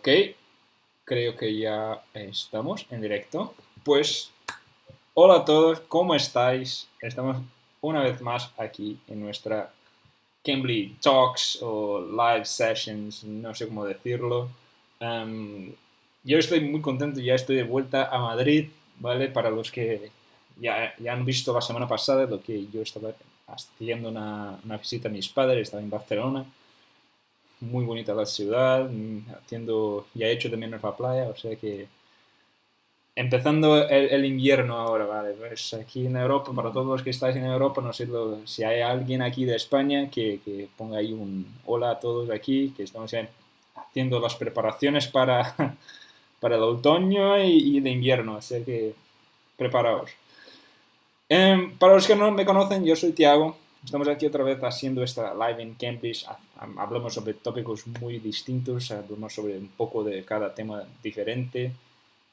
Ok, creo que ya estamos en directo. Pues, hola a todos, ¿cómo estáis? Estamos una vez más aquí en nuestra Cambly Talks o Live Sessions, no sé cómo decirlo. Um, yo estoy muy contento, ya estoy de vuelta a Madrid, ¿vale? Para los que ya han visto la semana pasada lo que yo estaba haciendo una visita a mis padres, estaba en Barcelona, muy bonita la ciudad, ya he hecho de menos la playa, o sea que empezando el invierno ahora, vale, pues aquí en Europa, para todos los que estáis en Europa, no sé si hay alguien aquí de España que ponga ahí un hola a todos aquí, que estamos ya haciendo las preparaciones para, para el otoño y el invierno, así que preparaos. Para los que no me conocen, yo soy Tiago. Estamos aquí otra vez haciendo esta live en campus. Hablamos sobre tópicos muy distintos, hablamos sobre un poco de cada tema diferente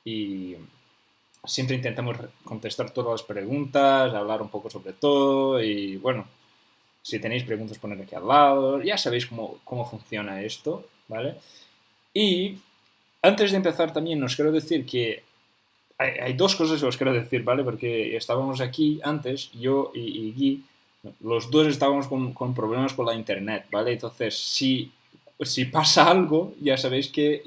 y siempre intentamos contestar todas las preguntas, hablar un poco sobre todo y bueno, si tenéis preguntas poner aquí al lado, ya sabéis cómo funciona esto, ¿vale? Y antes de empezar también os quiero decir que hay dos cosas que os quiero decir, ¿vale? Porque estábamos aquí antes, yo y Gui, los dos estábamos con problemas con la internet, ¿vale? Entonces, si pasa algo, ya sabéis que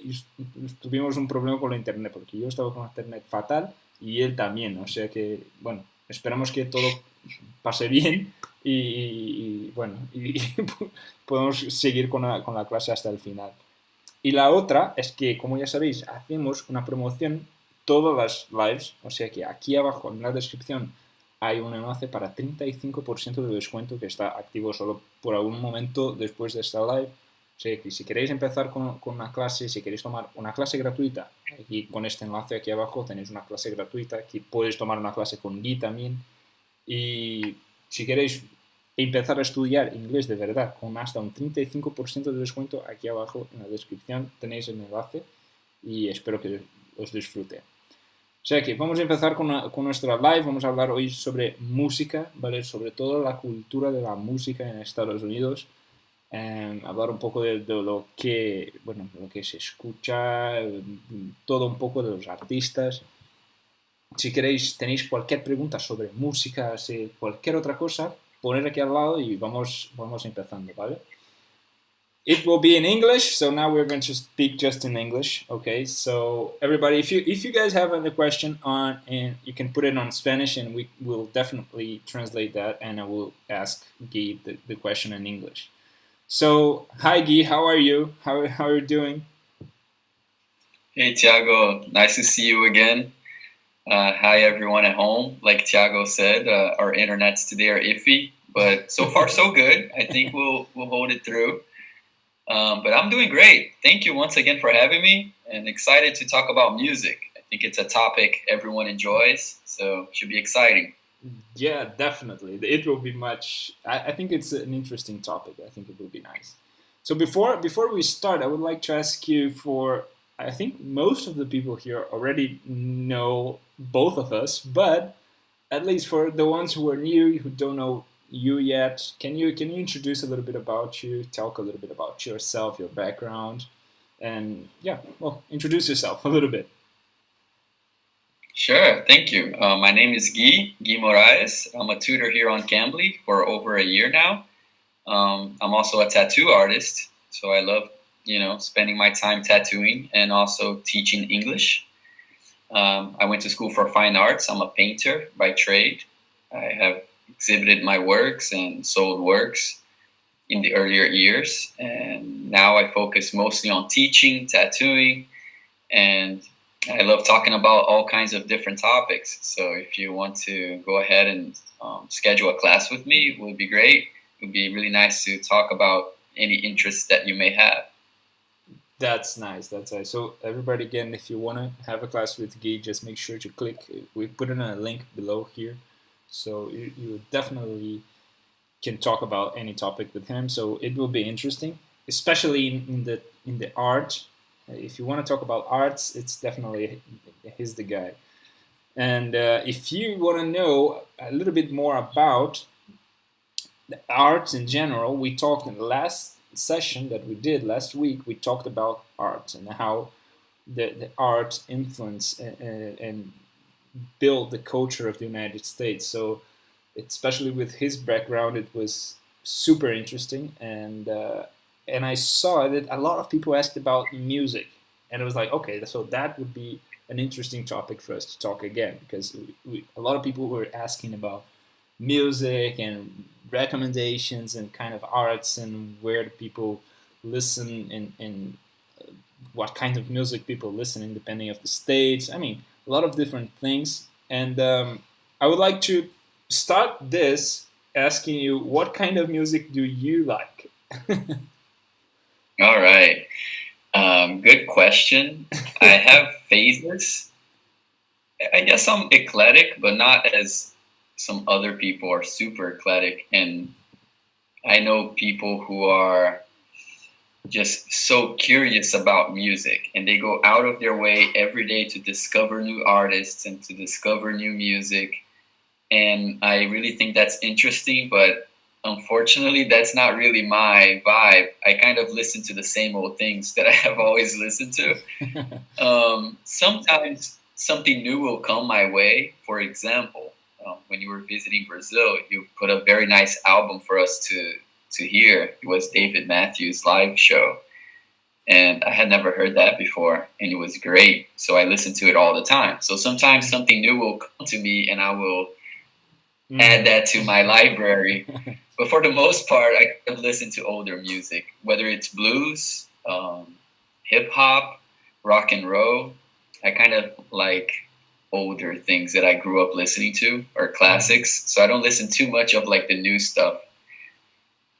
tuvimos un problema con la internet, porque yo estaba con la internet fatal y él también, o sea que, bueno, esperamos que todo pase bien y podemos seguir con la clase hasta el final. Y la otra es que, como ya sabéis, hacemos una promoción todas las lives, o sea que aquí abajo en la descripción hay un enlace para 35% de descuento que está activo solo por algún momento después de esta live. O sea que si queréis empezar con una clase, si queréis tomar una clase gratuita, aquí con este enlace aquí abajo tenéis una clase gratuita, aquí podéis tomar una clase con Gui también. Y si queréis empezar a estudiar inglés de verdad con hasta un 35% de descuento, aquí abajo en la descripción tenéis el enlace y espero que os disfrute. O sea que vamos a empezar con nuestra live, vamos a hablar hoy sobre música, ¿vale? Sobre todo la cultura de la música en Estados Unidos, hablar un poco de lo que se escucha, todo un poco de los artistas. Si queréis, tenéis cualquier pregunta sobre música, cualquier otra cosa, poner aquí al lado y vamos empezando, ¿vale? It will be in English, so now we're going to speak just in English. Okay, so everybody, if you guys have any question on, and you can put it on Spanish, and we will definitely translate that, and I will ask Guy the question in English. So, hi Guy, how are you? How are you doing? Hey Tiago, nice to see you again. Hi everyone at home. Like Tiago said, our internets today are iffy, but so far so good. I think we'll hold it through. But I'm doing great. Thank you once again for having me, and excited to talk about music. I think it's a topic everyone enjoys, so it should be exciting. Yeah, definitely. It will be much. I think it's an interesting topic. I think it will be nice. So before we start, I would like to ask you for. I think most of the people here already know both of us, but at least for the ones who are new, who don't know you yet, can you introduce a little bit about you, talk a little bit about yourself, your background, and yeah, well, introduce yourself a little bit. Sure, thank you. My name is Gui Moraes. I'm a tutor here on Cambly for over a year now. I'm also a tattoo artist, so I love, spending my time tattooing and also teaching English. I went to school for fine arts. I'm a painter by trade. I have exhibited my works and sold works in the earlier years, and now I focus mostly on teaching, tattooing, and I love talking about all kinds of different topics. So if you want to go ahead and schedule a class with me, it would be great. It would be really nice to talk about any interests that you may have. That's nice. That's nice. So everybody, again, if you want to have a class with Guy, just make sure to click. We put in a link below here, so you definitely can talk about any topic with him. So it will be interesting, especially in the art. If you want to talk about arts, it's definitely he's the guy. And if you want to know a little bit more about the arts in general, we talked session that we did last week, we talked about art and how the art influence and build the culture of the United States. So, especially with his background, it was super interesting, and I saw that a lot of people asked about music, and it was like, okay, so that would be an interesting topic for us to talk again because a lot of people were asking about music and recommendations and kind of arts and where do people listen and what kind of music people listen in depending of the states. I mean, a lot of different things. And I would like to start this asking you, what kind of music do you like? All right. Good question. I have phases. I guess I'm eclectic, but not as some other people are super eclectic. And I know people who are just so curious about music and they go out of their way every day to discover new artists and to discover new music. And I really think that's interesting, but unfortunately, that's not really my vibe. I kind of listen to the same old things that I have always listened to. Sometimes something new will come my way. For example, when you were visiting Brazil, you put a very nice album for us to hear. It was David Matthews' live show. And I had never heard that before, and it was great. So I listen to it all the time. So sometimes something new will come to me, and I will add that to my library. But for the most part, I kind of listen to older music, whether it's blues, hip hop, rock and roll. I kind of like older things that I grew up listening to or classics. So I don't listen too much of like the new stuff.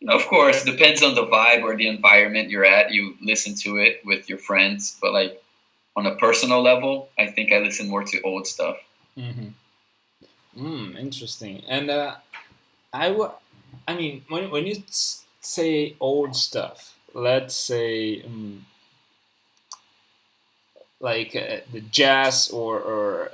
Of course, depends on the vibe or the environment you're at. You listen to it with your friends, but like on a personal level, I think I listen more to old stuff. Interesting. And I mean, when you say old stuff, let's say like the jazz or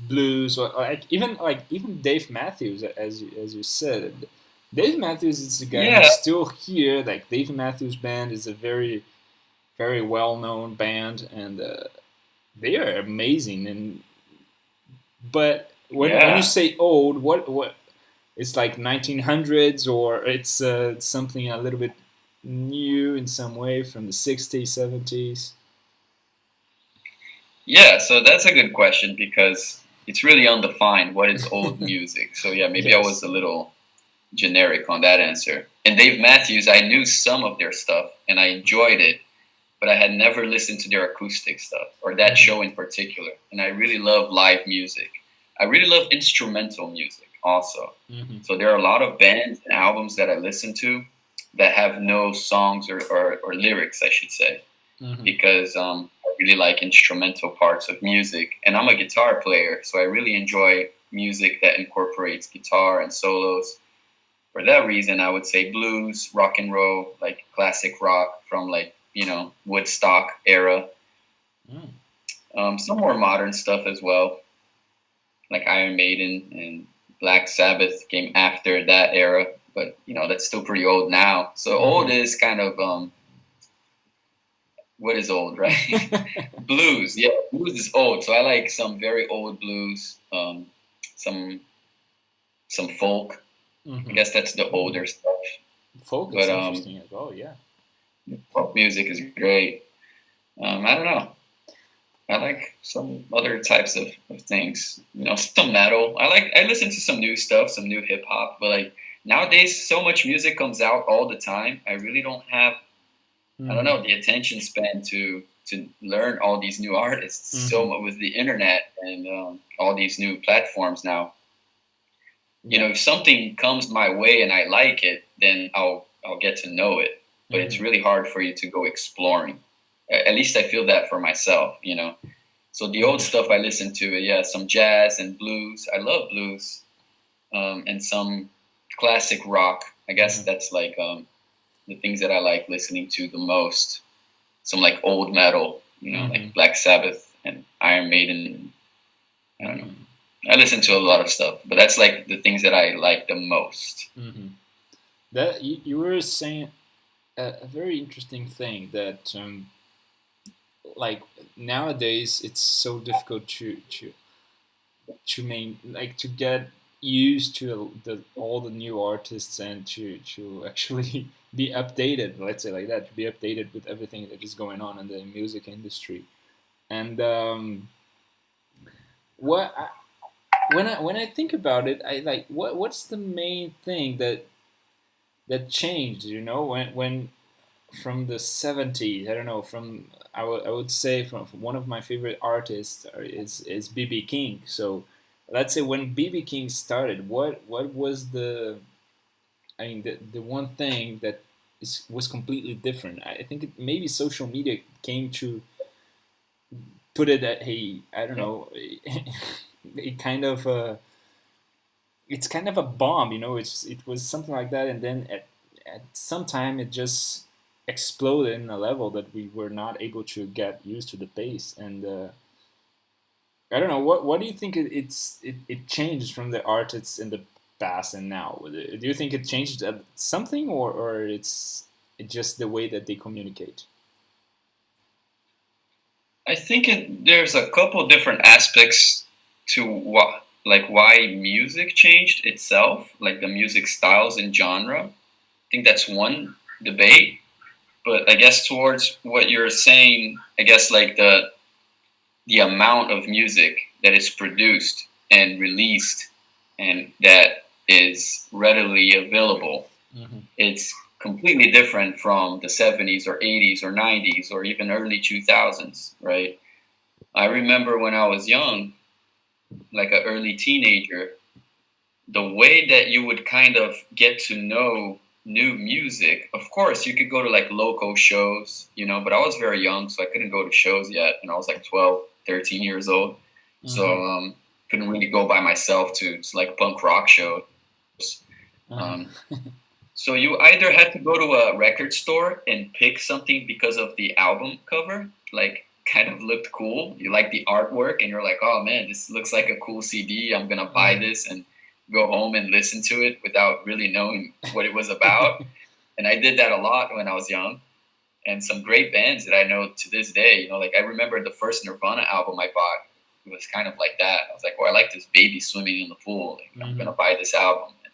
blues or like even Dave Matthews, as you said. Dave Matthews is a guy who's still here. Like Dave Matthews Band is a very very well known band, and they are amazing. And but when you say old, what it's like 1900s or it's something a little bit new in some way from the 60s, 70s. Yeah, so that's a good question because it's really undefined what is old music. So yeah, maybe I was a little generic on that answer. And Dave Matthews, I knew some of their stuff and I enjoyed it, but I had never listened to their acoustic stuff or that show in particular. And I really love live music. I really love instrumental music also. So there are a lot of bands and albums that I listen to that have no songs or lyrics, I should say, because I really like instrumental parts of music. And I'm a guitar player, so I really enjoy music that incorporates guitar and solos. For that reason, I would say blues, rock and roll, like classic rock from like, Woodstock era. Some more modern stuff as well, like Iron Maiden and Black Sabbath came after that era, but that's still pretty old now. So old is kind of what is old, right? Blues, yeah, blues is old. So I like some very old blues, some folk. I guess that's the older stuff. Folk is interesting as well, yeah. Folk music is great. I don't know. I like some other types of things. Some metal. I listen to some new stuff, some new hip hop. But like nowadays, so much music comes out all the time. I really don't have, I don't know, the attention span to learn all these new artists. So with the internet and all these new platforms now, if something comes my way and I like it, then I'll get to know it. But it's really hard for you to go exploring. At least I feel that for myself, So the old stuff I listen to, some jazz and blues. I love blues, and some classic rock. I guess that's like the things that I like listening to the most. Some like old metal, like Black Sabbath and Iron Maiden. I don't know. I listen to a lot of stuff, but that's like the things that I like the most. That you were saying a very interesting thing that like nowadays it's so difficult to main like to get used to all the new artists and to actually be updated, let's say like that, to be updated with everything that is going on in the music industry. And what I, when I think about it, I like what's the main thing that changed, when from the 70s, I don't know, from I would say from one of my favorite artists is BB King. So let's say when BB King started, what was the one thing that was completely different? I think maybe social media came to put it at a, I don't know, a kind of it's kind of a bomb, it was something like that, and then at some time it just exploded in a level that we were not able to get used to the pace. And I don't know, what do you think it changed from the artists in the past and now? Do you think it changed something, or it's just the way that they communicate? I think there's a couple different aspects to what, like why music changed itself, like the music styles and genre. I think that's one debate. But I guess towards what you're saying, I guess like the amount of music that is produced and released and that is readily available, Mm-hmm. it's completely different from the 70s or 80s or 90s or even early 2000s, right? I remember when I was young, like an early teenager, the way that you would kind of get to know new music, of course, you could go to like local shows, but I was very young, so I couldn't go to shows yet. And I was like 12, 13 years old. So Mm-hmm. couldn't really go by myself to like punk rock shows. Um, Uh-huh. so you either had to go to a record store and pick something because of the album cover, like kind of looked cool. You like the artwork and you're like, oh man, this looks like a cool CD. I'm going to buy Mm-hmm. this and go home and listen to it without really knowing what it was about. And I did that a lot when I was young. And some great bands that I know to this day, like I remember the first Nirvana album I bought. It was kind of like that. I was like, well, I like this baby swimming in the pool. Like, I'm going Mm-hmm. to buy this album. And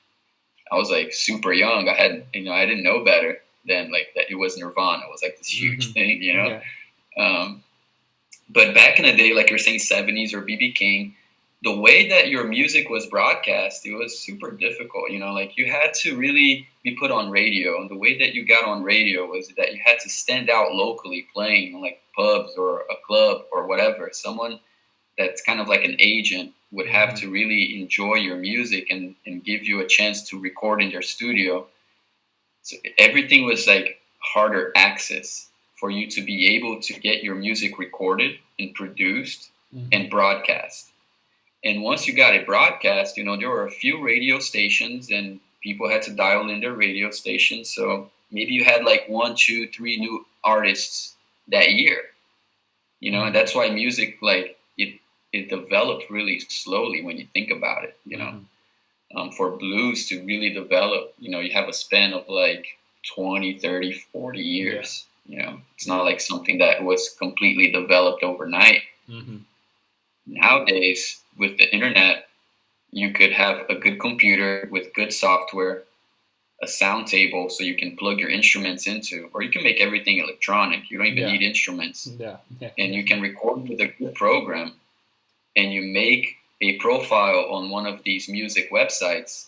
I was like super young. I didn't know better than like that it was Nirvana. It was like this huge thing. Yeah. Um, but back in the day, like you're saying, 70s or BB King, the way that your music was broadcast, it was super difficult. Like you had to really be put on radio. And the way that you got on radio was that you had to stand out locally playing in like pubs or a club or whatever. Someone that's kind of like an agent would have Mm-hmm. to really enjoy your music and give you a chance to record in their studio. So everything was like harder access for you to be able to get your music recorded and produced Mm-hmm. and broadcast. And once you got it broadcast, there were a few radio stations and people had to dial in their radio stations. So maybe you had like one, two, three new artists that year, and Mm-hmm. that's why music, like it developed really slowly when you think about it. Mm-hmm. For blues to really develop, you have a span of like 20, 30, 40 Yeah. years. It's not like something that was completely developed overnight. Mm-hmm. Nowadays, with the internet, you could have a good computer with good software, a sound table so you can plug your instruments into, or you can make everything electronic. You don't even Yeah. need instruments. Yeah. Yeah. And you can record with a good program and you make a profile on one of these music websites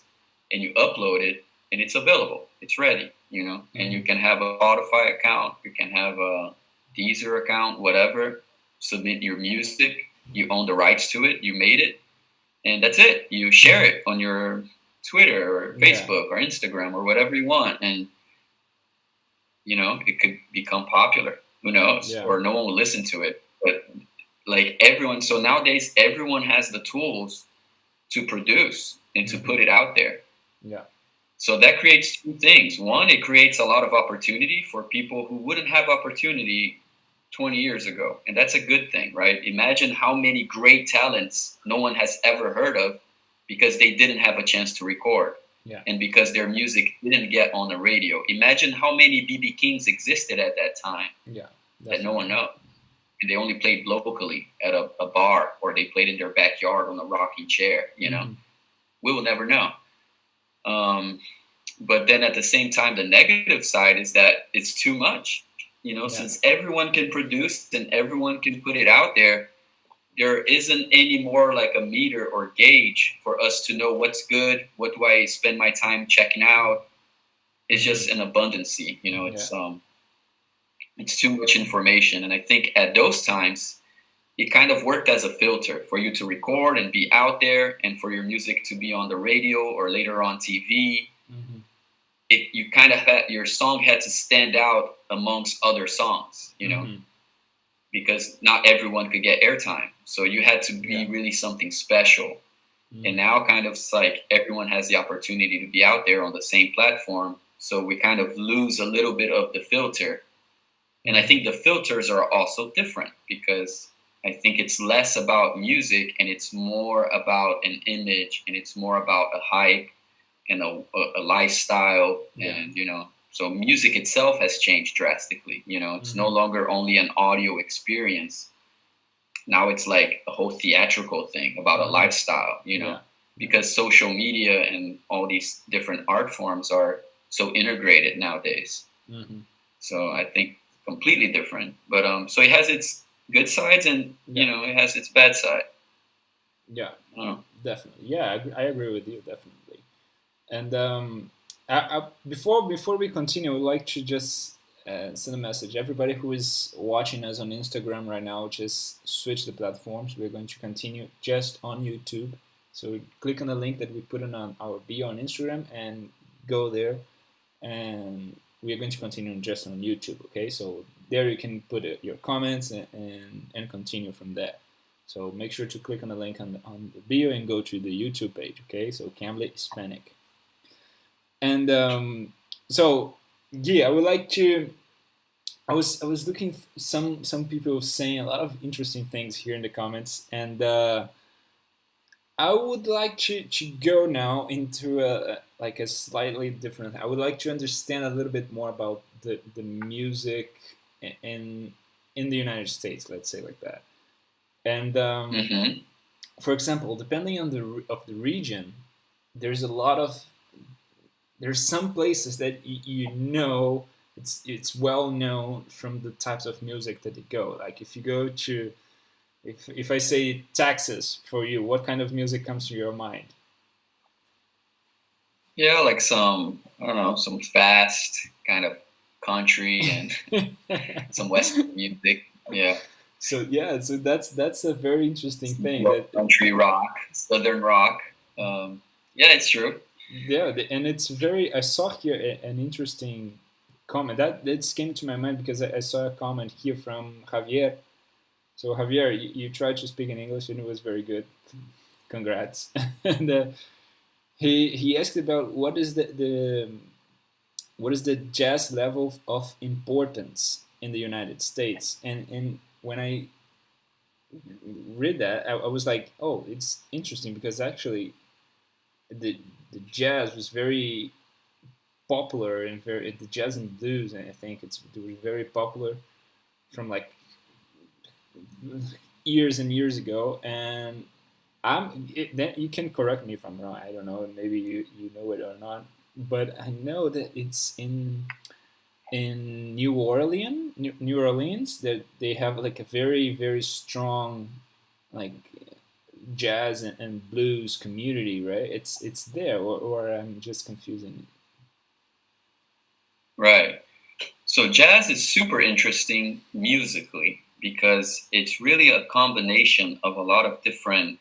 and you upload it and it's available. It's ready, and you Mm-hmm. can have a Spotify account, you can have a Deezer account, whatever, submit your music, you own the rights to it, you made it, and that's it. You share Mm-hmm. it on your Twitter or Yeah. Facebook or Instagram or whatever you want. And, it could become popular. Who knows? Yeah. Or no one will listen to it. But like everyone, so nowadays everyone has the tools to produce and to Mm-hmm. put it out there. Yeah. So that creates two things. One, it creates a lot of opportunity for people who wouldn't have opportunity 20 years ago. And that's a good thing, right? Imagine how many great talents no one has ever heard of because they didn't have a chance to record. Yeah. And because their music didn't get on the radio. Imagine how many B.B. Kings existed at that time. Yeah. That no one knows. And they only played locally at a bar, or they played in their backyard on a rocking chair, you know. We will never know. But then at the same time, the negative side is that it's too much. You know, since everyone can produce and everyone can put it out there, there isn't any more like a meter or gauge for us to know what's good, what do I spend my time checking out. It's just an abundancy, you know, it's too much information. And I think at those times, it kind of worked as a filter for you to record and be out there, and for your music to be on the radio or later on TV. You kind of had, your song had to stand out amongst other songs, you know, because not everyone could get airtime. So you had to be really something special. And now kind of it's like everyone has the opportunity to be out there on the same platform. So we kind of lose a little bit of the filter. And I think the filters are also different, because I think it's less about music and it's more about an image, and it's more about a hype and a lifestyle. And, you know, so music itself has changed drastically. You know, it's no longer only an audio experience. Now it's like a whole theatrical thing about a lifestyle, you know, because social media and all these different art forms are so integrated nowadays. So I think completely different. But so it has its good sides, and you know, it has its bad side. Yeah, definitely. Yeah, I agree with you, definitely. And before we continue, I would like to just send a message. Everybody who is watching us on Instagram right now, just switch the platforms. We're going to continue just on YouTube. So click on the link that we put on our bio on Instagram and go there. And we are going to continue just on YouTube, okay? So there you can put your comments and continue from there. So make sure to click on the link on the bio and go to the YouTube page, okay? So Cambly Hispanic. And so yeah, I would like to. I was looking some people saying a lot of interesting things here in the comments, and I would like to go now into like a slightly different. I would like to understand a little bit more about the music in the United States, let's say like that. And for example, depending on the region, there's some places that you know it's well known from the types of music that they go. Like if you go to, if I say Texas for you, what kind of music comes to your mind? Yeah, like some, I don't know, some fast kind of country and some Western music. Yeah. So that's a very interesting thing. That country rock, southern rock. Yeah, it's true. Yeah, and it's very. I saw here an interesting comment that came to my mind because I saw a comment here from Javier. So Javier, you tried to speak in English and it was very good. Congrats. And he asked about what is the jazz level of importance in the United States, and when I read that, I was like, oh, it's interesting because actually the jazz was very popular and the jazz and blues, and I think they were very popular from like years and years ago. And then you can correct me if I'm wrong. I don't know. Maybe you know it or not. But I know that it's in New Orleans that they have like a very, very strong like jazz and blues community, right? It's there, or I'm just confusing it. Right. So jazz is super interesting musically because it's really a combination of a lot of different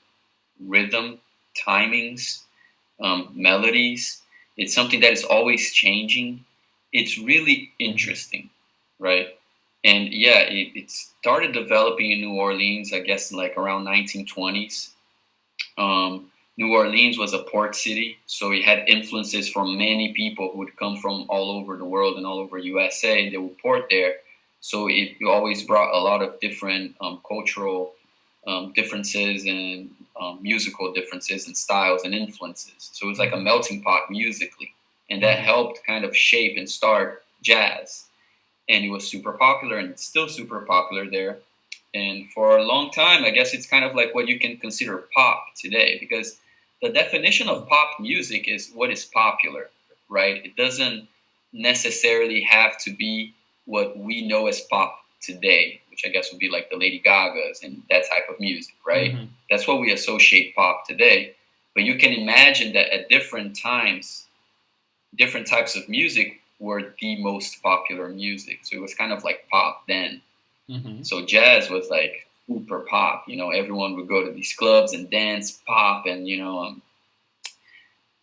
rhythm, timings, melodies. It's something that is always changing. It's really interesting, right? And yeah, it started developing in New Orleans, I guess, like around 1920s. New Orleans was a port city, so it had influences from many people who would come from all over the world and all over USA. They would port there, so it always brought a lot of different cultural differences and musical differences and styles and influences. So it was like a melting pot musically, and that helped kind of shape and start jazz. And it was super popular, and it's still super popular there. And for a long time, I guess it's kind of like what you can consider pop today, because the definition of pop music is what is popular, right? It doesn't necessarily have to be what we know as pop today, which I guess would be like the Lady Gagas and that type of music, right? Mm-hmm. That's what we associate pop today. But you can imagine that at different times, different types of music were the most popular music. So it was kind of like pop then. Mm-hmm. So jazz was like super pop. You know, everyone would go to these clubs and dance pop, and it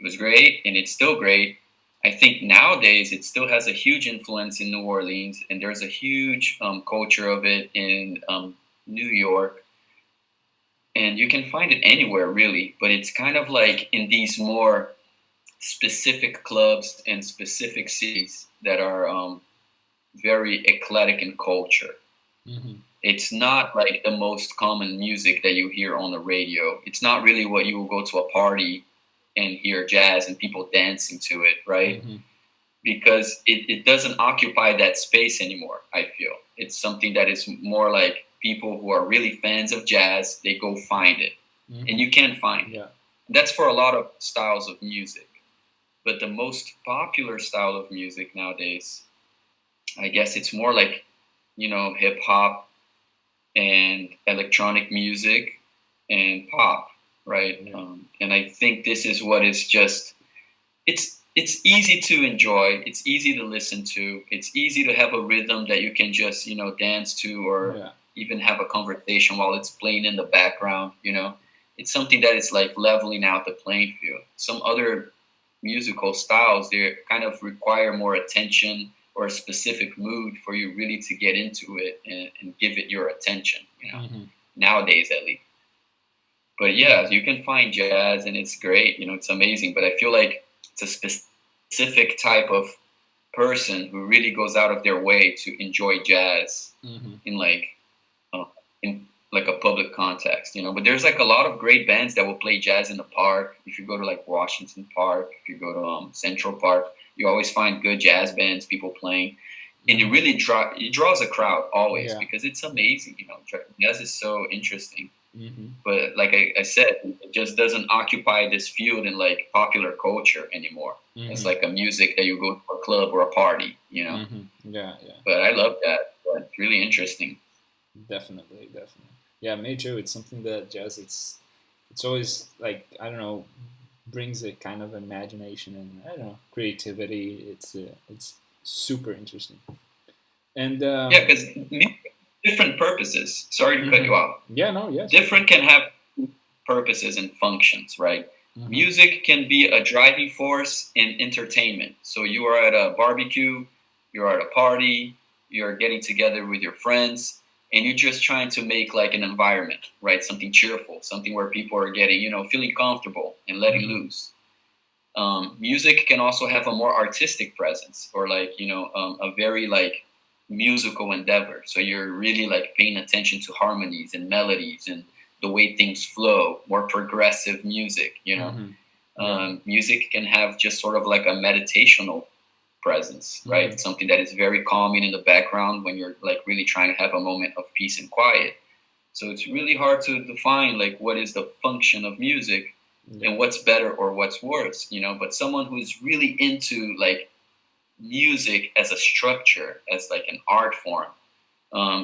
was great, and it's still great. I think nowadays it still has a huge influence in New Orleans, and there's a huge culture of it in New York, and you can find it anywhere really. But it's kind of like in these more specific clubs and specific cities that are very eclectic in culture. Mm-hmm. It's not like the most common music that you hear on the radio. It's not really what you will go to a party and hear jazz and people dancing to it, right? Mm-hmm. Because it doesn't occupy that space anymore, I feel. It's something that is more like people who are really fans of jazz, they go find it. Mm-hmm. And you can find it. That's for a lot of styles of music. But the most popular style of music nowadays, I guess it's more like, hip hop and electronic music and pop, right? Yeah. And I think this is what is just, it's easy to enjoy. It's easy to listen to. It's easy to have a rhythm that you can just, dance to, or even have a conversation while it's playing in the background, It's something that is like leveling out the playing field. Some other musical styles, they kind of require more attention or a specific mood for you really to get into it and give it your attention, Mm-hmm. nowadays at least. But yeah, you can find jazz and it's great, it's amazing. But I feel like it's a specific type of person who really goes out of their way to enjoy jazz Mm-hmm. uh, in like a public context, But there's like a lot of great bands that will play jazz in the park. If you go to like Washington Park, if you go to Central Park, you always find good jazz bands, people playing, and it really draws a crowd always because it's amazing. Jazz is so interesting. Mm-hmm. But like I said, it just doesn't occupy this field in like popular culture anymore. Mm-hmm. It's like a music that you go to a club or a party, Mm-hmm. Yeah. But I love that. It's really interesting. Definitely. Yeah, me too. It's something that jazz. It's always like, I don't know, brings a kind of imagination and, I don't know, creativity. It's super interesting. And Yeah, because different purposes. Sorry to cut you off. Yeah, no, yes. Different can have purposes and functions, right? Mm-hmm. Music can be a driving force in entertainment. So you are at a barbecue, you're at a party, you're getting together with your friends, and you're just trying to make like an environment, right? Something cheerful, something where people are getting, feeling comfortable and letting loose. Music can also have a more artistic presence, or like, a very like musical endeavor. So you're really like paying attention to harmonies and melodies and the way things flow, more progressive music, Mm-hmm. Music can have just sort of like a meditational presence, right? Mm-hmm. Something that is very calming in the background when you're like really trying to have a moment of peace and quiet. So it's really hard to define like what is the function of music and what's better or what's worse, But someone who's really into like music as a structure, as like an art form,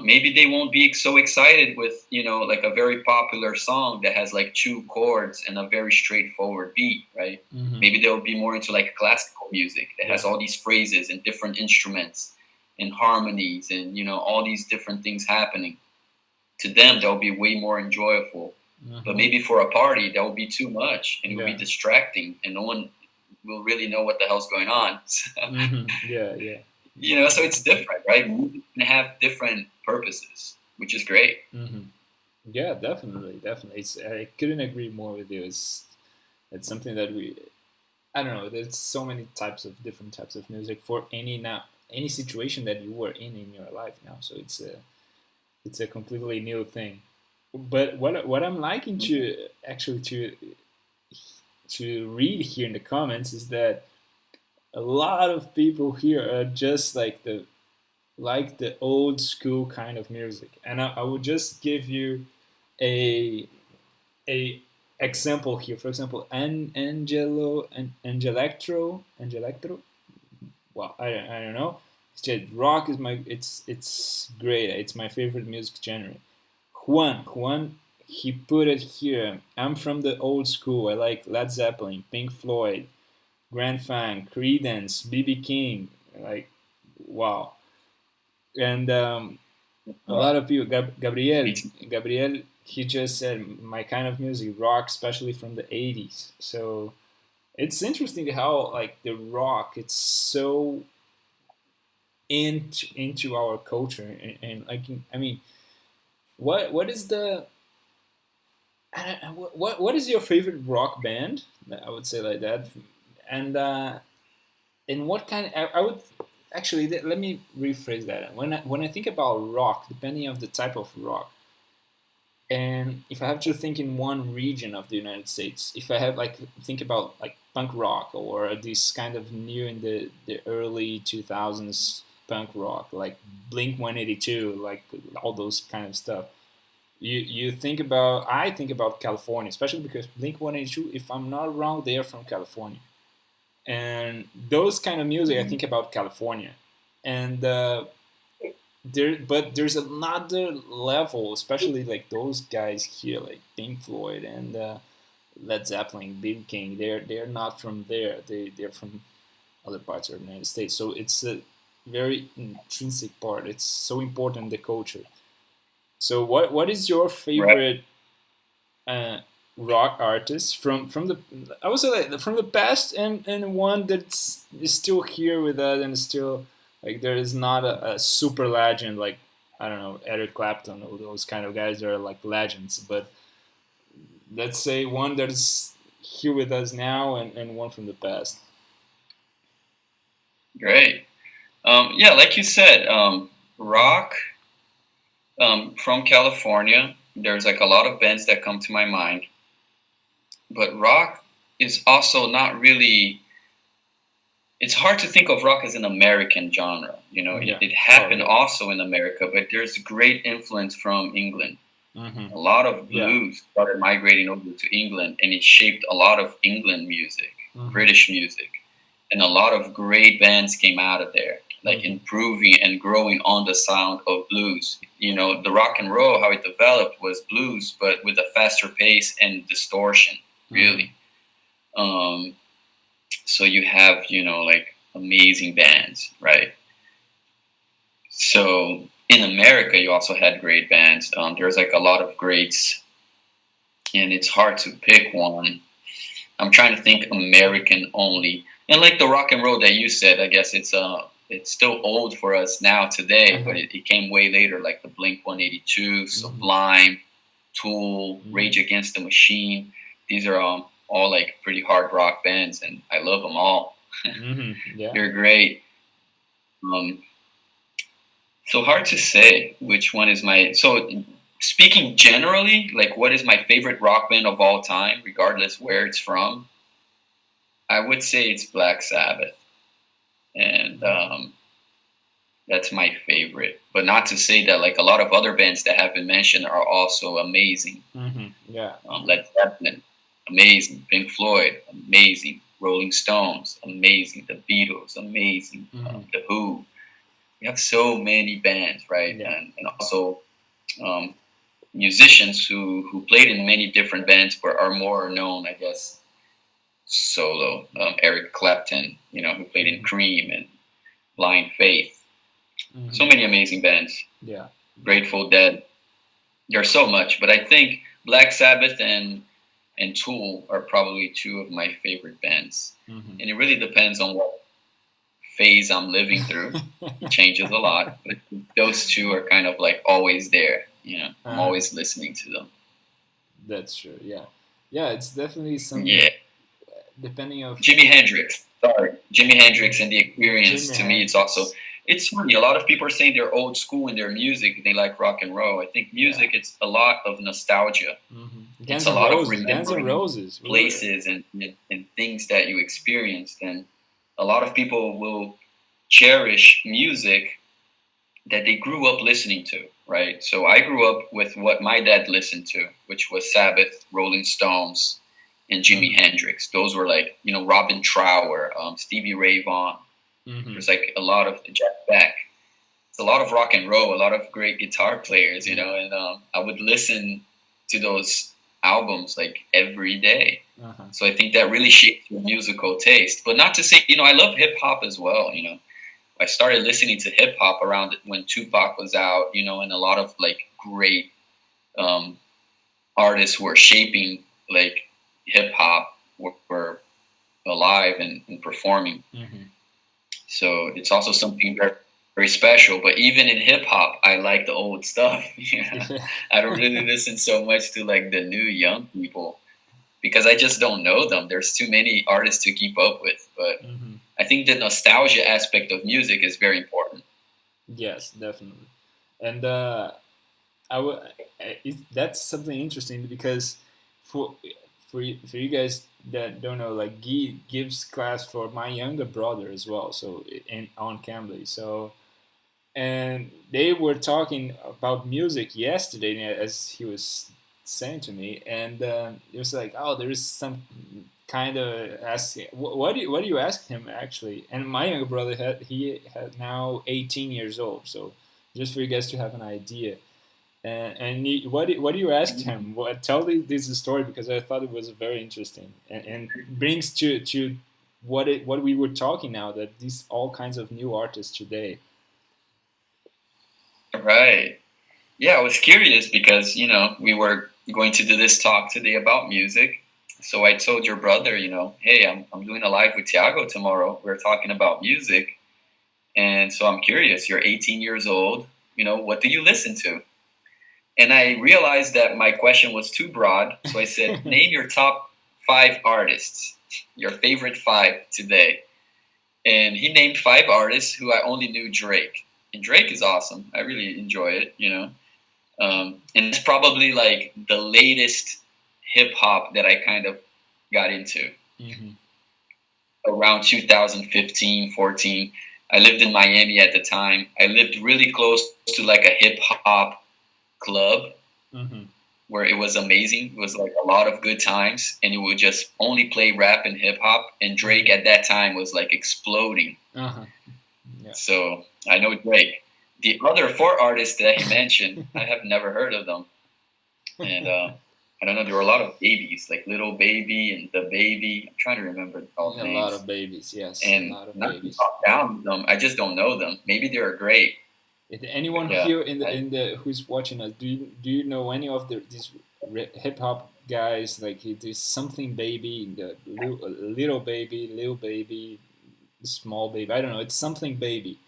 maybe they won't be so excited with, like a very popular song that has like two chords and a very straightforward beat, right? Mm-hmm. Maybe they'll be more into like classical music that has all these phrases and different instruments and harmonies and, all these different things happening. To them, that will be way more enjoyable. Mm-hmm. But maybe for a party, that will be too much and it will be distracting and no one will really know what the hell's going on. Mm-hmm. Yeah. So it's different, right? Music can have different purposes, which is great. Mm-hmm. Yeah, definitely. I couldn't agree more with you. It's something that I don't know. There's so many different types of music for any situation that you were in your life now. So it's a completely new thing. but what I'm liking to actually to read here in the comments is that a lot of people here are just like the old school kind of music, and I would just give you a a example here. For example, Angelectro. Well, I don't know. It's just rock is my it's great. It's my favorite music genre. Juan, he put it here. I'm from the old school. I like Led Zeppelin, Pink Floyd, Grand Funk, Creedence, BB King. Like, wow. And a lot of people. Gabriel, he just said my kind of music, rock, especially from the '80s. So it's interesting how like the rock, it's so into our culture, and like I mean, what is the what is your favorite rock band? I would say like that, and what kind? I would actually let me rephrase that. When I think about rock, depending of the type of rock, and if I have to think in one region of the United States, if I have like think about like punk rock or this kind of new in the early 2000s punk rock, like Blink 182, like all those kind of stuff. You think about I think about California, especially because Blink 182, if I'm not wrong, they are from California, and those kind of music I think about California, and but there's another level, especially like those guys here, like Pink Floyd and Led Zeppelin, BB King. They're not from there. They're from other parts of the United States. So it's a very intrinsic part. It's so important in the culture. So what is your Right. favorite uh, rock artist from the I would say like from the past, and one that's is still here with us and still like there is not a super legend like I don't know Eric Clapton or those kind of guys that are like legends, but let's say one that's here with us now, and one from the past. Great. Yeah, like you said, rock from California. There's like a lot of bands that come to my mind, but rock is also not really. It's hard to think of rock as an American genre. You know, Yeah. it Oh happened yeah. also in America, but there's great influence from England. Mm-hmm. A lot of Yeah. blues started migrating over to England, and it shaped a lot of England music, Mm-hmm. British music, and a lot of great bands came out of there, like Mm-hmm. improving and growing on the sound of blues. You know, the rock and roll, how it developed was blues, but with a faster pace and distortion, Mm-hmm. really. Um, so you have, you know, like amazing bands, right? So in America, you also had great bands. There's like a lot of greats, and it's hard to pick one. I'm trying to think American only, and like the rock and roll that you said, I guess it's still old for us now today, but Uh-huh. it came way later, like the Blink 182, Mm-hmm. Sublime, Tool, Mm-hmm. Rage Against the Machine. These are all like pretty hard rock bands, and I love them all. Mm-hmm. Yeah. They're great. Um, so hard to say which one is my. So speaking generally, like what is my favorite rock band of all time, regardless where it's from? I would say it's Black Sabbath, and that's my favorite. But not to say that like a lot of other bands that have been mentioned are also amazing. Mm-hmm. Yeah. Led Zeppelin, amazing. Pink Floyd, amazing. Rolling Stones, amazing. The Beatles, amazing. Mm-hmm. The Who. We have so many bands, right? Yeah. And also um, musicians who played in many different bands but are more known, I guess, solo. Eric Clapton, you know, who played in Mm-hmm. Cream and Blind Faith. So Mm-hmm. many amazing bands. Yeah. Grateful Dead. There's so much, but I think Black Sabbath and Tool are probably two of my favorite bands. Mm-hmm. And it really depends on what phase I'm living through. It changes a lot, but those two are kind of like always there. You know, I'm Uh-huh. always listening to them. That's true. Yeah. Yeah. It's definitely some Yeah, depending of Jimi Hendrix. Sorry, Jimi Hendrix and the Experience. Jimi To me, it's also Hendrix. it's funny. A lot of people are saying they're old school in their music. They like rock and roll. I think Yeah. music, it's a lot of nostalgia. It's Guns a N' lot of Roses, Guns N' remembering Roses. places and things that you experienced. And a lot of people will cherish music that they grew up listening to, right? So I grew up with what my dad listened to, which was Sabbath, Rolling Stones, and Jimi Hendrix. Those were like, Robin Trower, Stevie Ray Vaughan. There's like a lot of Jeff Beck. It's a lot of rock and roll, a lot of great guitar players, and I would listen to those albums like every day. So I think that really shapes your musical taste. But not to say, I love hip hop as well. I started listening to hip hop around when Tupac was out, and a lot of like great artists who were shaping like hip hop were alive and performing. So it's also something very, very special. But even in hip hop, I like the old stuff. I don't really listen so much to like the new young people because I just don't know them. There's too many artists to keep up with. But I think the nostalgia aspect of music is very important. Yes, definitely. And that's something interesting because for for you guys that don't know, like Guy gives class for my younger brother as well. So in on Cambly. So and they were talking about music yesterday as he was saying to me, and it was like, oh, there is some kind of ask what do you ask him actually? And my younger brother had now 18 years old, so just for you guys to have an idea. What do you ask him? Tell this story because I thought it was very interesting and brings to what we were talking now, that these all kinds of new artists today. Right. Yeah, I was curious because, we were going to do this talk today about music. So I told your brother, hey, I'm doing a live with Tiago tomorrow. We're talking about music. And so I'm curious, you're 18 years old, what do you listen to? And I realized that my question was too broad. So I said, name your top 5 artists, your favorite 5 today. And he named 5 artists who I only knew Drake. And Drake is awesome. I really enjoy it. And it's probably like the latest hip hop that I kind of got into around 2015, 14. I lived in Miami at the time. I lived really close to like a hip hop club where it was amazing. It was like a lot of good times, and it would just only play rap and hip hop. And Drake at that time was like exploding. Yeah. So I know Drake. The other 4 artists that he mentioned, I have never heard of them. And I don't know, there were a lot of babies, like Little Baby and The Baby. I'm trying to remember all the names. A lot of babies, yes. And a lot of not babies. to talk down with them, I just don't know them. Maybe they're great. If anyone here in the who's watching us, do you know any of these hip hop guys? Like there's something baby, the little baby, small baby. I don't know. It's something baby.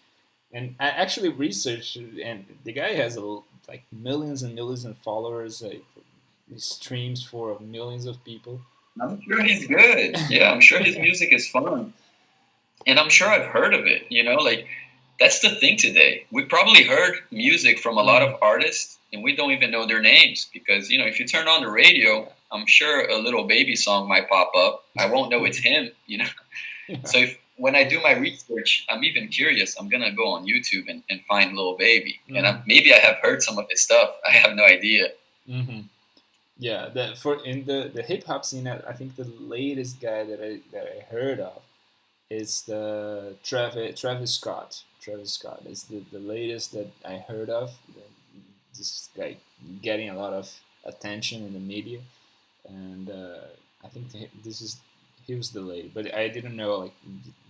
And I actually researched, and the guy has like millions and millions of followers. Like he streams for millions of people. I'm sure he's good. Yeah, I'm sure his music is fun, and I'm sure I've heard of it. Like that's the thing today. We probably heard music from a lot of artists, and we don't even know their names because if you turn on the radio, I'm sure a Little Baby song might pop up. I won't know it's him. So when I do my research, I'm even curious. I'm gonna go on YouTube and find Little Baby, and maybe I have heard some of his stuff. I have no idea. Yeah, in the hip hop scene, I think the latest guy that I heard of is the Travis Scott. Travis Scott is the latest that I heard of. This guy getting a lot of attention in the media, and I think he was the lady, but I didn't know like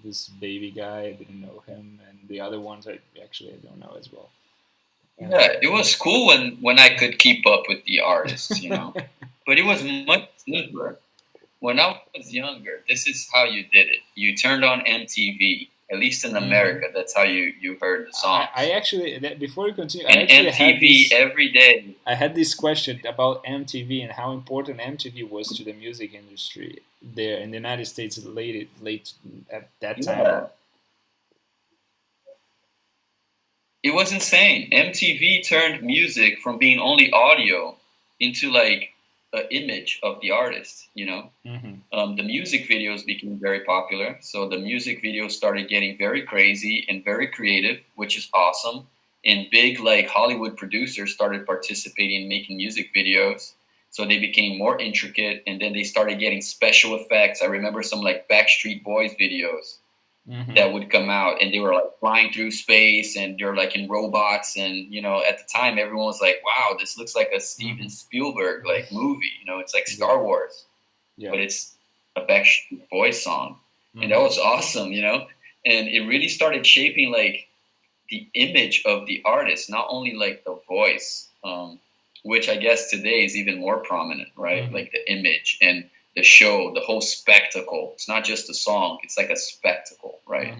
this baby guy. I didn't know him, and the other ones I don't know as well. Yeah, it was cool when I could keep up with the artists, but it was much simpler. When I was younger, this is how you did it. You turned on MTV. At least in America, that's how you heard the songs. I actually, before you continue, and I actually MTV every day. I had this question about MTV and how important MTV was to the music industry there in the United States late at that time. it was insane. MTV turned music from being only audio into like an image of the artist. The music videos became very popular. So the music videos started getting very crazy and very creative, which is awesome. And big like Hollywood producers started participating in making music videos. So they became more intricate, and then they started getting special effects. I remember some like Backstreet Boys videos that would come out, and they were like flying through space, and they're like in robots. And at the time, everyone was like, "Wow, this looks like a Steven Spielberg like movie." It's like Star Wars, but it's a Backstreet Boys song, and that was awesome. And it really started shaping like the image of the artist, not only like the voice, which I guess today is even more prominent, right? Like the image and the show, the whole spectacle. It's not just a song; it's like a spectacle, right?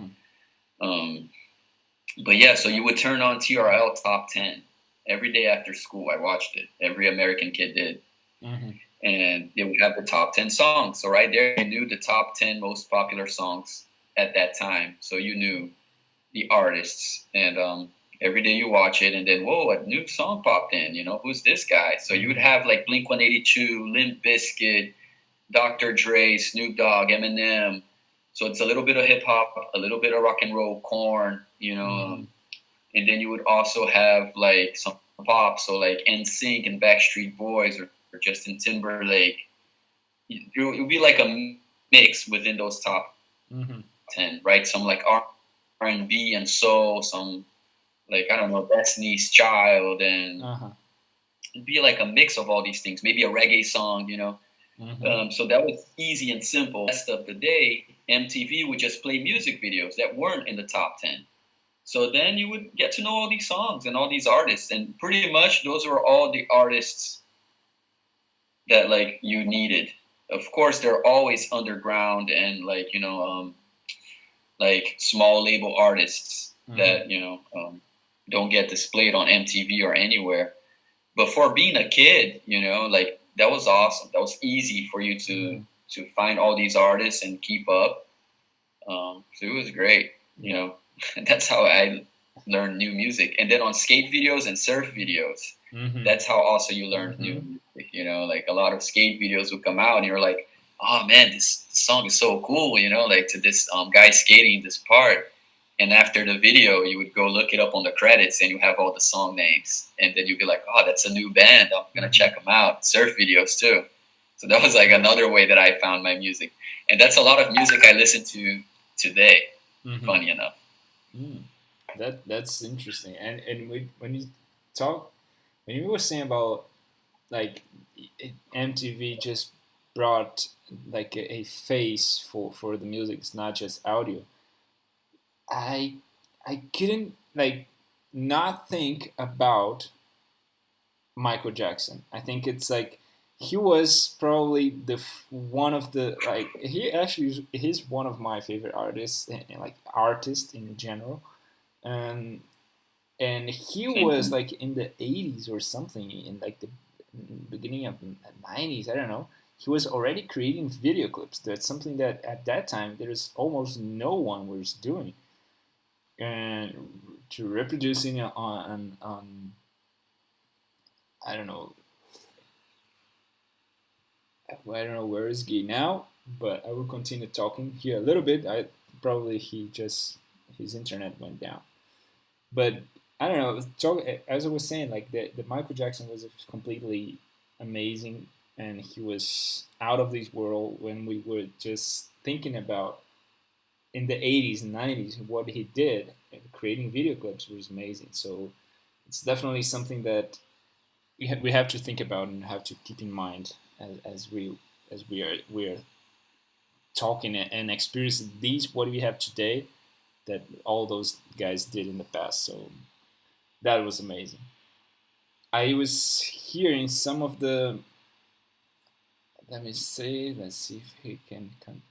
But yeah, so you would turn on TRL Top 10 every day after school. I watched it. Every American kid did. And they would have the top 10 songs. So right there, you knew the top 10 most popular songs at that time. So you knew the artists. And every day you watch it, and then, whoa, a new song popped in. Who's this guy? So you would have like Blink-182, Limp Bizkit, Dr. Dre, Snoop Dogg, Eminem. So it's a little bit of hip hop, a little bit of rock and roll, Corn, and then you would also have like some pop, so like NSYNC and Backstreet Boys or Justin Timberlake. It would be like a mix within those top 10, right? Some like R&B and soul, some like, I don't know, Destiny's Child, and it'd be like a mix of all these things. Maybe a reggae song, so that was easy and simple. The rest of the day, MTV would just play music videos that weren't in the top 10. So then you would get to know all these songs and all these artists, and pretty much those were all the artists that like you needed. Of course, they're always underground and like like small label artists that don't get displayed on MTV or anywhere. But for being a kid, like that was awesome. That was easy for you to find all these artists and keep up. So it was great. That's how I learned new music. And then on skate videos and surf videos, that's how also you learned new music. Like a lot of skate videos would come out, and you're like, oh man, this song is so cool. Like to this guy skating this part. And after the video, you would go look it up on the credits, and you have all the song names. And then you'd be like, oh, that's a new band. I'm going to check them out. Surf videos, too. So that was like another way that I found my music. And that's a lot of music I listen to today, funny enough. That's interesting. And when you were saying about like MTV just brought like a face for the music, it's not just audio. I couldn't like not think about Michael Jackson. I think it's like he was probably one of the like he's one of my favorite artists, and like artists in general. And he was like in the 80s or something, in like the beginning of the 90s, I don't know. He was already creating video clips. That's something that at that time there is almost no one was doing, and to reproducing on I don't know. I don't know where is Guy now, but I will continue talking here a little bit. I probably his internet went down, but I don't know. As I was saying, like the Michael Jackson was completely amazing, and he was out of this world when we were just thinking about in the 80s and 90s what he did. Creating video clips was amazing. So it's definitely something that we have to think about and have to keep in mind as we are talking and experiencing these what we have today that all those guys did in the past. So that was amazing. I was hearing some of the. Let's see if he can come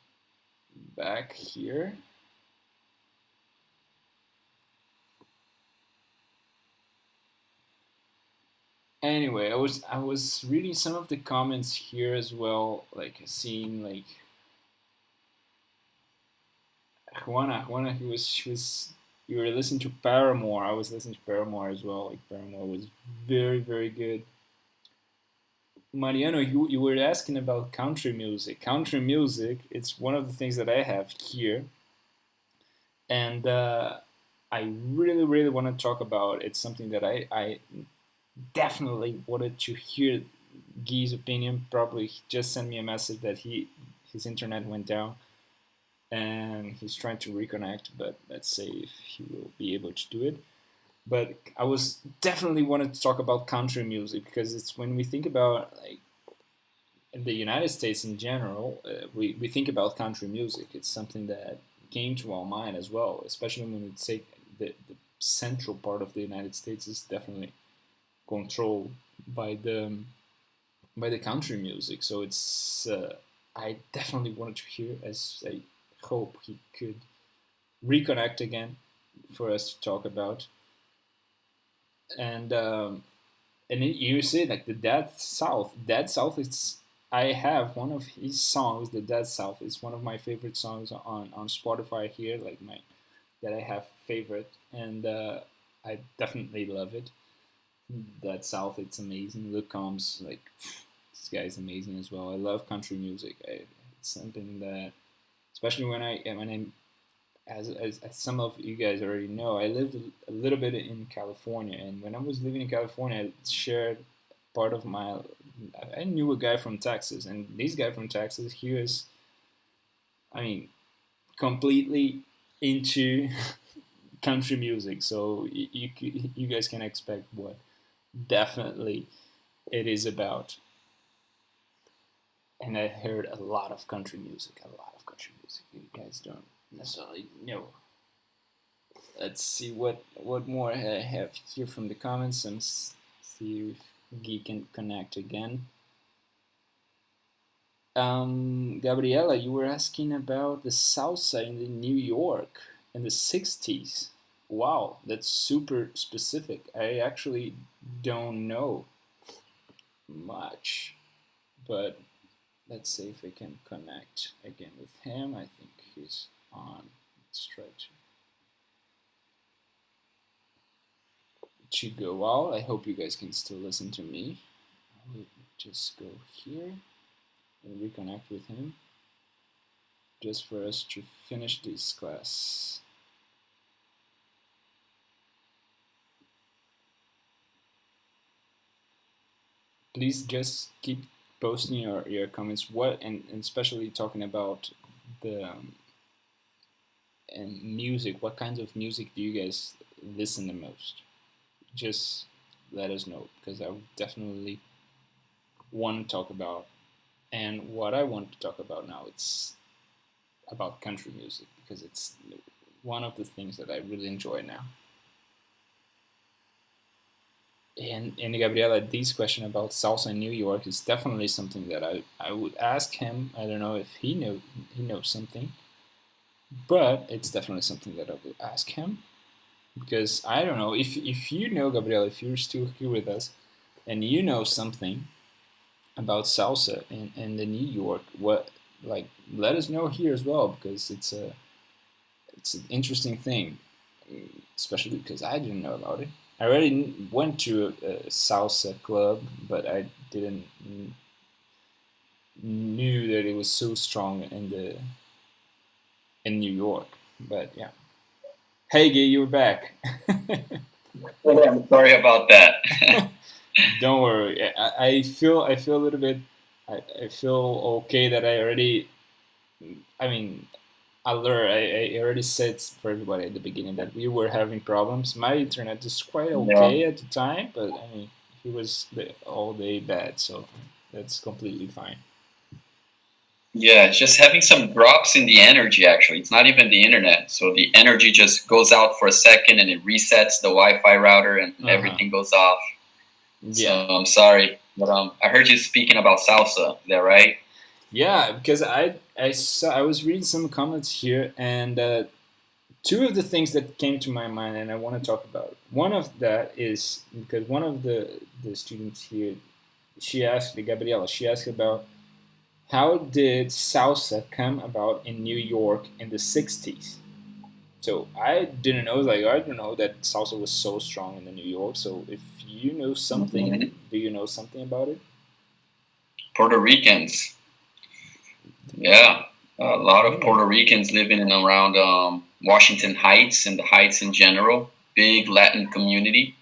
back here. Anyway, I was reading some of the comments here as well, like seeing like Juana, she was You were listening to Paramore. I was listening to Paramore as well. Like Paramore was very, very good. Mariano, you were asking about country music. Country music, it's one of the things that I have here, and I really, really want to talk about. It's something that I definitely wanted to hear Guy's opinion. Probably he just sent me a message that his internet went down and he's trying to reconnect, but let's see if he will be able to do it. But I was definitely wanted to talk about country music because it's when we think about like in the United States in general, we think about country music. It's something that came to our mind as well, especially when we say the central part of the United States is definitely controlled by the country music. So it's I definitely wanted to hear. As I hope he could reconnect again for us to talk about. And you say like the Dead South. Dead South. It's I have one of his songs. The Dead South is one of my favorite songs on Spotify here. Like my that I have favorite, and I definitely love it. That South, it's amazing. Luke Combs, like this guy is amazing as well. I love country music. It's something that, especially when I'm as some of you guys already know, I lived a little bit in California, and when I was living in California, I shared part of my. I knew a guy from Texas, and this guy from Texas, he was, I mean, completely into country music. So you guys can expect what definitely it is about. And I heard a lot of country music, a lot of country music. You guys don't necessarily know. Let's see what more I have here from the comments and see if Guy can connect again. Gabriela, you were asking about the salsa in the New York in the 60s. Wow, that's super specific. I actually don't know much, but let's see if we can connect again with him. I think he's on. Let's try to go out. I hope you guys can still listen to me. I will just go here and reconnect with him just for us to finish this class. Please just keep posting your comments. What and especially talking about the and music. What kinds of music do you guys listen the most? Just let us know because I definitely want to talk about. And what I want to talk about now, it's about country music because it's one of the things that I really enjoy now. And Gabriela, this question about salsa in New York is definitely something that I would ask him. I don't know if he knows something, but it's definitely something that I would ask him because I don't know if you know, Gabriela, if you're still here with us and you know something about salsa in the New York, what like let us know here as well because it's an interesting thing, especially because I didn't know about it. I already went to a salsa club, but I didn't knew that it was so strong in New York. But yeah, hey, Gay, you're back. Oh, I'm sorry about that. Don't worry. I feel a little bit. I feel okay that I already. I mean, alert. I already said for everybody at the beginning that we were having problems. My internet is quite okay at the time, but I mean, it was all day bad, so that's completely fine. Yeah, it's just having some drops in the energy, actually. It's not even the internet. So the energy just goes out for a second and it resets the Wi Fi router and everything goes off. Yeah. So I'm sorry. But I heard you speaking about salsa. Is that right? Yeah, because I was reading some comments here, and two of the things that came to my mind, and I want to talk about. One of that is because one of the students here, she asked Gabriela. She asked about how did salsa come about in New York in the '60s, So I didn't know, like I don't know that salsa was so strong in the New York. So if you know something, Mhm. do you know something about it? Puerto Ricans. Yeah, a lot of Mm. Puerto Ricans living in around Washington Heights and the Heights in general. Big Latin community.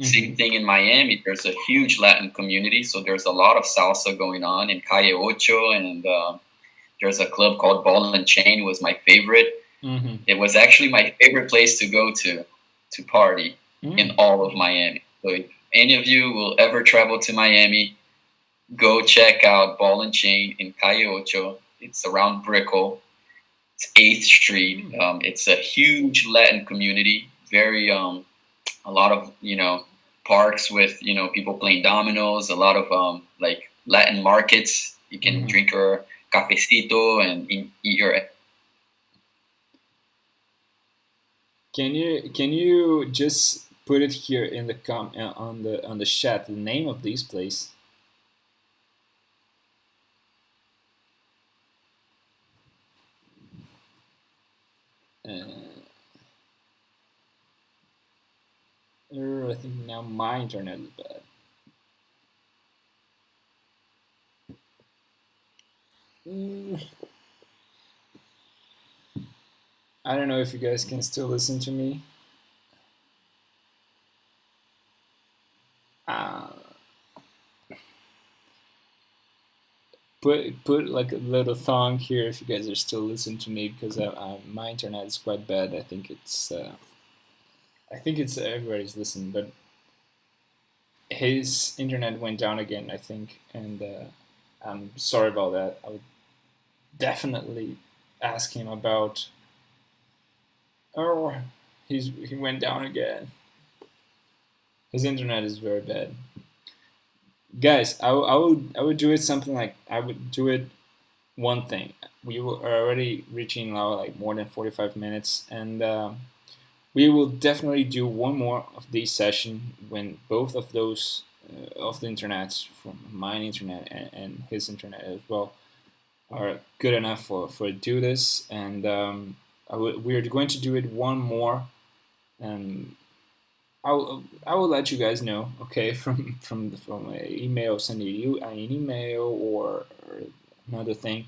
Same Mm-hmm. thing in Miami. There's a huge Latin community, so there's a lot of salsa going on in Calle Ocho, and there's a club called Ball and Chain. Was my favorite. Mm-hmm. It was actually my favorite place to go to party in Mm. all of Miami. So if any of you will ever travel to Miami, go check out Ball and Chain in Calle Ocho. It's around Brickell. It's 8th Street. Mm. It's a huge Latin community. Very a lot of parks with people playing dominoes. A lot of like Latin markets. You can Mm-hmm. drink your cafecito and eat your. Can you just put it here in the on the chat the name of this place? Uh, I think now my internet is bad. Mm, I don't know if you guys can still listen to me. Uh, put like a little thong here if you guys are still listening to me because my internet is quite bad. I think it's everybody's listening, but his internet went down again. I think, and I'm sorry about that. I would definitely ask him about. Oh, he went down again. His internet is very bad. Guys, I would do it something like I would do it one thing. We are already reaching now like more than 45 minutes, and we will definitely do one more of this session when both of those of the internets from my internet and his internet as well are good enough for do this, and we're going to do it one more, and I will let you guys know, okay, from an email, sending you an email or another thing,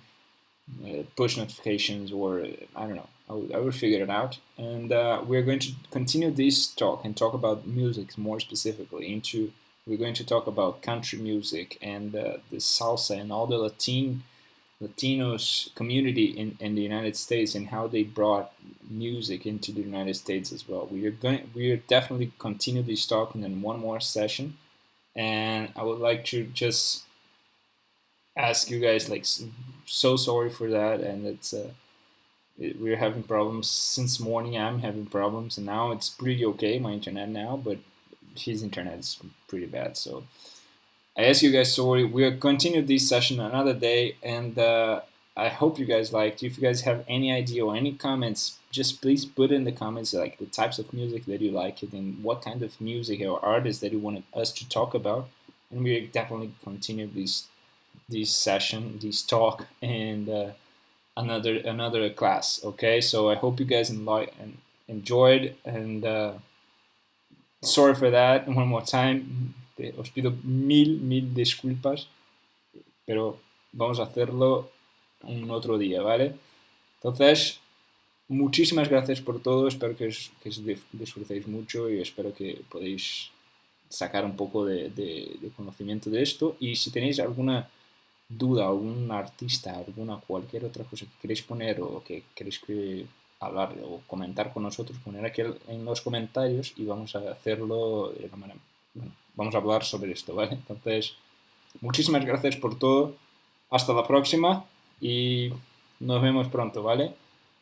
push notifications, or I don't know. I will figure it out, and we're going to continue this talk and talk about music more specifically. We're going to talk about country music and the salsa and all the Latinos community in the United States and how they brought music into the United States as well. We are definitely continue this talk in one more session, and I would like to just ask you guys like so sorry for that, and we're having problems since morning. I'm having problems, and now it's pretty okay my internet now, but his internet is pretty bad. So I ask you guys sorry. We'll continue this session another day, and I hope you guys liked. If you guys have any idea or any comments, just please put in the comments like the types of music that you like it and what kind of music or artists that you wanted us to talk about, and we definitely continue this session, this talk, and another class. Okay, so I hope you guys enjoyed, and sorry for that one more time. Os pido mil disculpas, pero vamos a hacerlo un otro día, ¿vale? Entonces, muchísimas gracias por todo, espero que os disfrutéis mucho y espero que podéis sacar un poco de conocimiento de esto. Y si tenéis alguna duda, algún artista, alguna cualquier otra cosa que queréis poner o que queréis que hablar o comentar con nosotros, poner aquí en los comentarios y vamos a hacerlo de la manera. Bueno, vamos a hablar sobre esto, ¿vale? Entonces, muchísimas gracias por todo. Hasta la próxima y nos vemos pronto, ¿vale?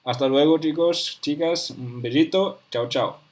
Hasta luego, chicos, chicas. Un besito. Chao, chao.